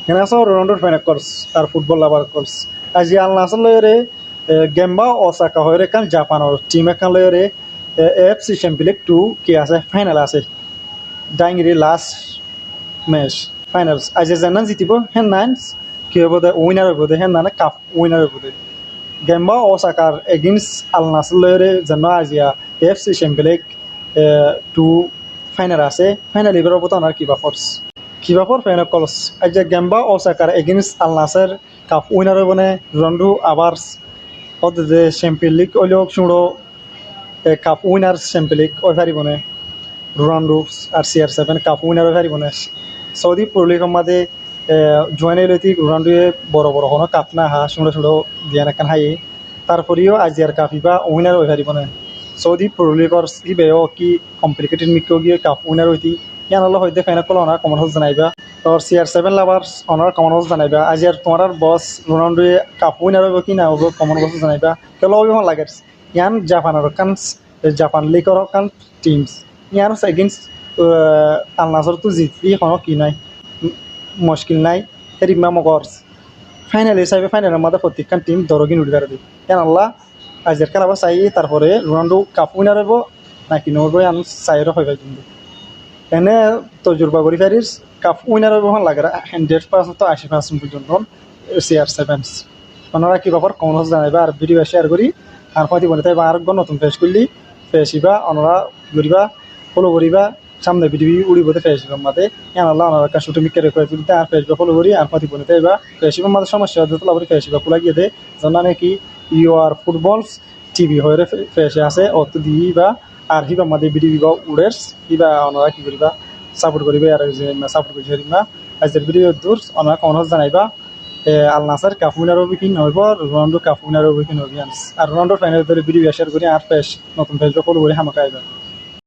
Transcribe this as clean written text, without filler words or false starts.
Kenapa Ronaldo fan course আর football লাভার course আজি আল নাসর লয়রে গেমবা Osaka হয়রে কান জাপানের টিম একান লয়রে এএফসি চ্যাম্পিয়ন লিগ 2 কি আছে ফাইনাল আছে ডাইংরি লাস্ট ম্যাচ ফাইনালস আজি জানান জিতিব হেন নাইনস কি হবো দে উইনার হবো দে হেন না কাপ উইনার হবো দে গেমবা ওসাকার এগেইনস্ট আল নাসর লয়রে জানো আজিয়া এএফসি চ্যাম্পিয়ন লিগ 2 ফাইনাল আছে ফাইনাল এবার হবো তো আর কিবা ফোর্স কিবাপর ফেনা কলস আজ গেমবা ওসাকার against Al Nassr cup winner বনে রন্ডু আবার অদে চ্যাম্পিয়ন লিগ ওইলো শুড়ো কাপ উইনার চ্যাম্পিয়ন লিগ ওই ফারি বনে রন্ডু আর CR7 কাপ উইনার ওই ফারি বনে সৌদি প্রো লিগ মাঝে জয়েন লইতি রন্ডুয়ে বড় বড় কোনো কাপ না হা শুড়ো শুড়ো দিয়ান কান হাই তারপরেও আজিয়ার কাপিবা উইনার ওই ফারি বনে সৌদি প্রো লিগর ইবেও কি কমপ্লিকেটেড মিকো গিয়ে কাপ উইনার হইতি ইয়ান হলো হইতে ফেনা কল অনার কমন হাউস জানাইবা তোর CR7 লাভার্স অনার কমন হাউস জানাইবা আজি আর তোমার বস রোনাল্ডোয়ে কাপ উইনার হইব কি না হইব কমন হাউস জানাইবা কেলো হইব লাগে ইয়ান জাপানের কান জাপান লিগর কান টিমস ইয়ান এগেইনস্ট আল নাসর তো জিতবি কোনো কি নাই মুশকিল নাই হেরিমা মগর ফাইনাল হিসাবে ফাইনালের মধ্যে প্রত্যেকখান টিম দরগিন উঠে দি কেন আল্লাহ আজের খেলাবা চাই তারপরে রোনাল্ডো কাপ উইনার হইব নাকি নইব আমি চাইরও হইবা কিন্তু এনে তজুরবা করি ফেরিস কাপ উইনার হইব লাগে 100% তো 80% পর্যন্ত CR7 ওনারা কি ব্যাপার কমন হাউস জানাইবা আর ভিডিও শেয়ার করি আর পাতি বলে তাই আর নতুন পেজ করলি ফেসিবা ওনারা করিবা ফলো করিবা সামনে ভিডিও উড়িবতে ফেসিবা মাতে আল্লাহ ওনারা কাছে তুমি কেরে করে তুলতে আর ফেসবা ফলো করি আর পাতি বলে তাইবা ফেসিবা মাতে সমস্যা হতে লাভরি ফেসিবা খোলা গিয়ে দে জানা নাকি ইউআর ফুটবলস টিভি হয়ে ফেসে আছে অত দিবা আর হিবা মাঝে ভিডিও দিবা উড়েস হিবা ওনারা কি করিবা সাপোর্ট করিবা আর সাপোর্ট করি হারিমা আজের ভিডিও দূর ওনারা কমন হাউস জানাইবা আল নাসার কাপ উইনার হবে কি নইব রোনাল্ডো কাপ উইনার হবে কি নইব আর রোনাল্ডো ফাইনাল ভিডিও শেয়ার করি আর পেজ নতুন পেজ ফলো করে হামাকা আইবা